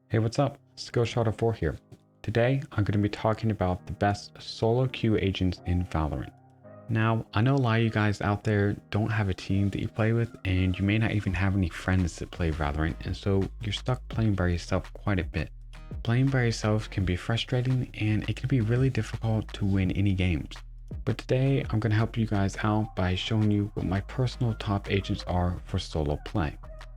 Hey, what's up? Skillshot4 here. Today, I'm going to be talking about the best solo queue agents in Valorant. Now, I know a lot of you guys out there don't have a team that you play with, and you may not even have any friends that play Valorant, and so you're stuck playing by yourself quite a bit. Playing by yourself can be frustrating, and it can be really difficult to win any games. But today, I'm going to help you guys out by showing you what my personal top agents are for solo play.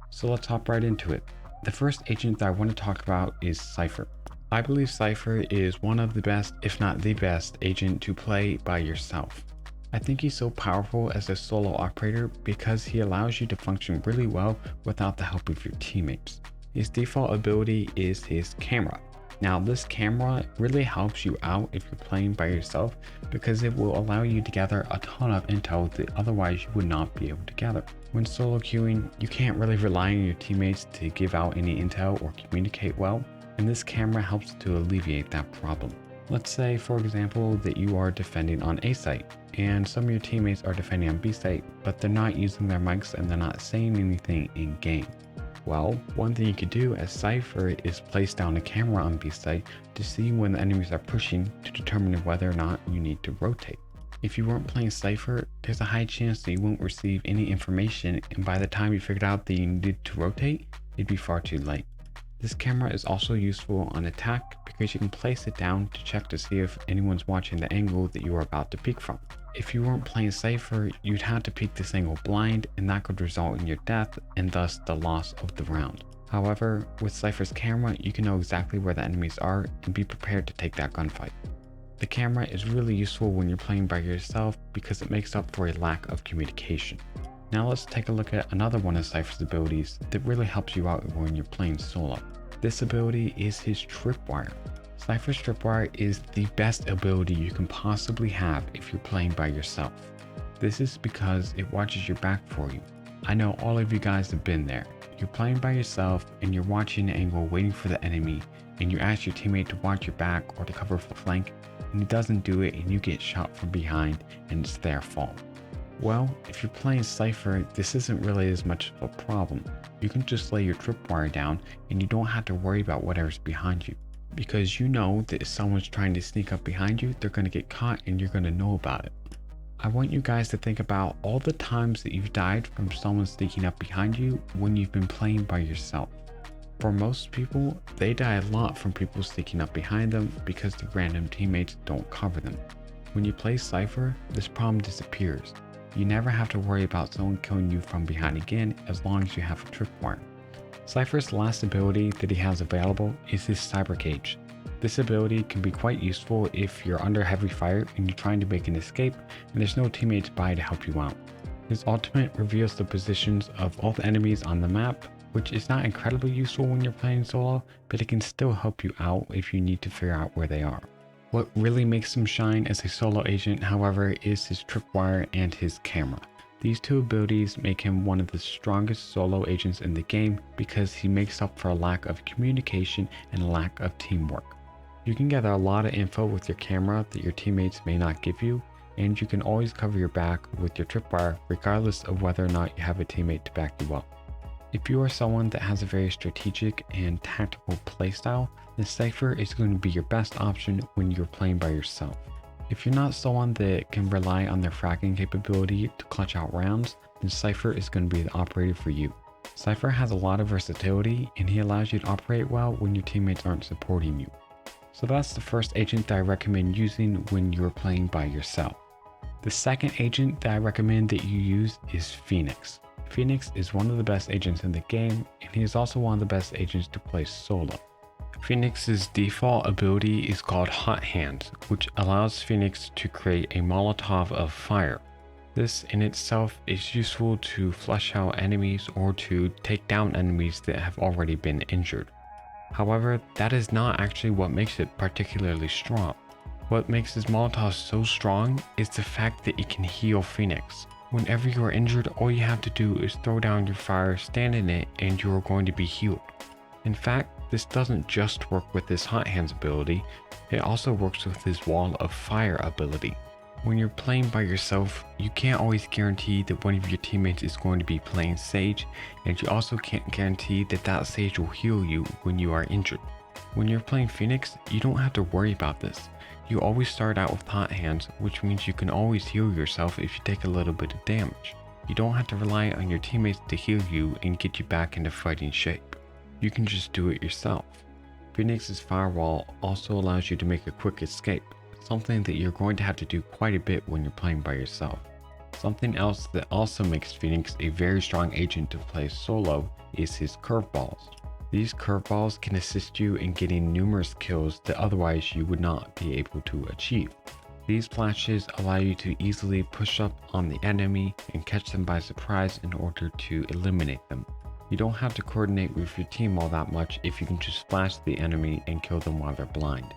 So let's hop right into it. The first agent that I want to talk about is Cypher. I believe Cypher is one of the best, if not the best, agent to play by yourself. I think he's so powerful as a solo operator because he allows you to function really well without the help of your teammates. His default ability is his camera. Now this camera really helps you out if you're playing by yourself because it will allow you to gather a ton of intel that otherwise you would not be able to gather. When solo queuing, you can't really rely on your teammates to give out any intel or communicate well, and this camera helps to alleviate that problem. Let's say, for example, that you are defending on A site, and some of your teammates are defending on B site, but they're not using their mics and they're not saying anything in game. Well, one thing you could do as Cypher is place down a camera on B site to see when the enemies are pushing to determine whether or not you need to rotate. If you weren't playing Cypher, there's a high chance that you won't receive any information, and by the time you figured out that you needed to rotate, it'd be far too late. This camera is also useful on attack because you can place it down to check to see if anyone's watching the angle that you are about to peek from. If you weren't playing Cypher, you'd have to peek this angle blind, and that could result in your death and thus the loss of the round. However, with Cypher's camera, you can know exactly where the enemies are and be prepared to take that gunfight. The camera is really useful when you're playing by yourself because it makes up for a lack of communication. Now let's take a look at another one of Cypher's abilities that really helps you out when you're playing solo. This ability is his tripwire. Cypher's tripwire is the best ability you can possibly have if you're playing by yourself. This is because it watches your back for you. I know all of you guys have been there. You're playing by yourself and you're watching an angle waiting for the enemy, and you ask your teammate to watch your back or to cover the flank, and he doesn't do it and you get shot from behind and it's their fault. Well, if you're playing Cypher, this isn't really as much of a problem. You can just lay your tripwire down and you don't have to worry about whatever's behind you. Because you know that if someone's trying to sneak up behind you, they're going to get caught and you're going to know about it. I want you guys to think about all the times that you've died from someone sneaking up behind you when you've been playing by yourself. For most people, they die a lot from people sneaking up behind them because the random teammates don't cover them. When you play Cypher, this problem disappears. You never have to worry about someone killing you from behind again as long as you have a tripwire. Cypher's last ability that he has available is his Cyber Cage. This ability can be quite useful if you're under heavy fire and you're trying to make an escape and there's no teammates by to help you out. His ultimate reveals the positions of all the enemies on the map, which is not incredibly useful when you're playing solo, but it can still help you out if you need to figure out where they are. What really makes him shine as a solo agent, however, is his tripwire and his camera. These two abilities make him one of the strongest solo agents in the game because he makes up for a lack of communication and a lack of teamwork. You can gather a lot of info with your camera that your teammates may not give you, and you can always cover your back with your tripwire regardless of whether or not you have a teammate to back you up. If you are someone that has a very strategic and tactical playstyle, then Cypher is going to be your best option when you're playing by yourself. If you're not someone that can rely on their fragging capability to clutch out rounds, then Cypher is going to be the operator for you. Cypher has a lot of versatility and he allows you to operate well when your teammates aren't supporting you. So that's the first agent that I recommend using when you're playing by yourself. The second agent that I recommend that you use is Phoenix. Phoenix is one of the best agents in the game, and he is also one of the best agents to play solo. Phoenix's default ability is called Hot Hands, which allows Phoenix to create a Molotov of fire. This in itself is useful to flush out enemies or to take down enemies that have already been injured. However, that is not actually what makes it particularly strong. What makes this Molotov so strong is the fact that it can heal Phoenix. Whenever you are injured, all you have to do is throw down your fire, stand in it, and you are going to be healed. In fact, this doesn't just work with his Hot Hands ability, it also works with his Wall of Fire ability. When you're playing by yourself, you can't always guarantee that one of your teammates is going to be playing Sage, and you also can't guarantee that that Sage will heal you when you are injured. When you're playing Phoenix, you don't have to worry about this. You always start out with hot hands, which means you can always heal yourself if you take a little bit of damage. You don't have to rely on your teammates to heal you and get you back into fighting shape. You can just do it yourself. Phoenix's firewall also allows you to make a quick escape, something that you're going to have to do quite a bit when you're playing by yourself. Something else that also makes Phoenix a very strong agent to play solo is his curveballs. These curveballs can assist you in getting numerous kills that otherwise you would not be able to achieve. These flashes allow you to easily push up on the enemy and catch them by surprise in order to eliminate them. You don't have to coordinate with your team all that much if you can just flash the enemy and kill them while they're blind.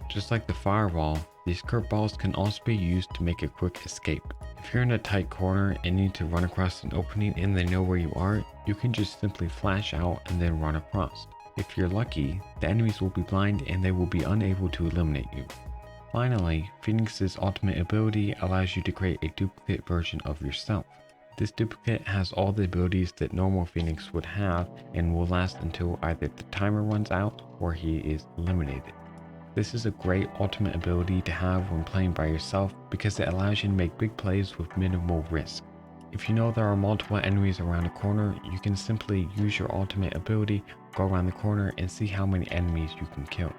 Just like the firewall, these curveballs can also be used to make a quick escape. If you're in a tight corner and need to run across an opening and they know where you are, you can just simply flash out and then run across. If you're lucky, the enemies will be blind and they will be unable to eliminate you. Finally, Phoenix's ultimate ability allows you to create a duplicate version of yourself. This duplicate has all the abilities that normal Phoenix would have and will last until either the timer runs out or he is eliminated. This is a great ultimate ability to have when playing by yourself because it allows you to make big plays with minimal risk. If you know there are multiple enemies around a corner, you can simply use your ultimate ability, go around the corner and see how many enemies you can kill.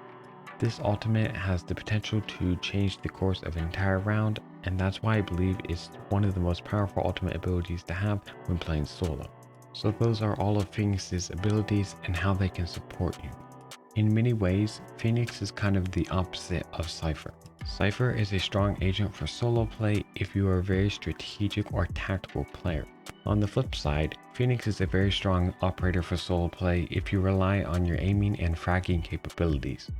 This ultimate has the potential to change the course of an entire round, and that's why I believe it's one of the most powerful ultimate abilities to have when playing solo. So those are all of Phoenix's abilities and how they can support you. In many ways, Phoenix is kind of the opposite of Cypher. Cypher is a strong agent for solo play if you are a very strategic or tactical player. On the flip side, Phoenix is a very strong operator for solo play if you rely on your aiming and fragging capabilities.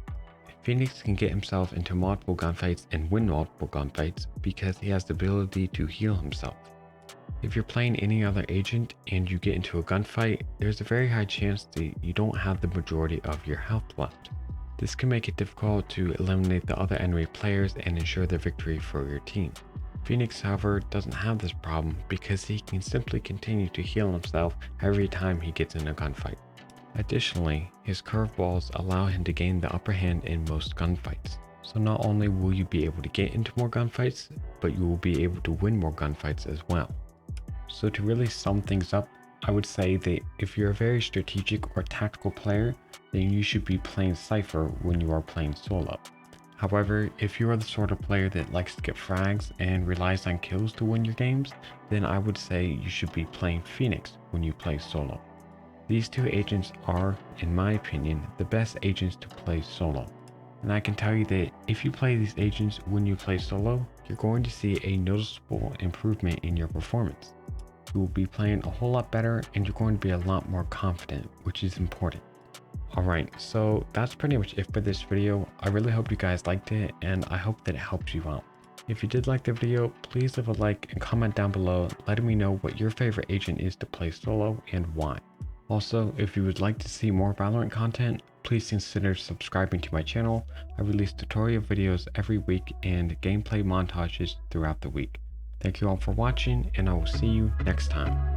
Phoenix can get himself into multiple gunfights and win multiple gunfights because he has the ability to heal himself. If you're playing any other agent and you get into a gunfight, there's a very high chance that you don't have the majority of your health left. This can make it difficult to eliminate the other enemy players and ensure the victory for your team. Phoenix, however, doesn't have this problem because he can simply continue to heal himself every time he gets in a gunfight. Additionally, his curveballs allow him to gain the upper hand in most gunfights. So not only will you be able to get into more gunfights, but you will be able to win more gunfights as well. So to really sum things up, I would say that if you're a very strategic or tactical player, then you should be playing Cypher when you are playing solo. However, if you are the sort of player that likes to get frags and relies on kills to win your games, then I would say you should be playing Phoenix when you play solo. These two agents are, in my opinion, the best agents to play solo. And I can tell you that if you play these agents when you play solo, you're going to see a noticeable improvement in your performance. You will be playing a whole lot better and you're going to be a lot more confident, which is important. Alright, so that's pretty much it for this video. I really hope you guys liked it and I hope that it helped you out. If you did like the video, please leave a like and comment down below letting me know what your favorite agent is to play solo and why. Also, if you would like to see more Valorant content, please consider subscribing to my channel. I release tutorial videos every week and gameplay montages throughout the week. Thank you all for watching, and I will see you next time.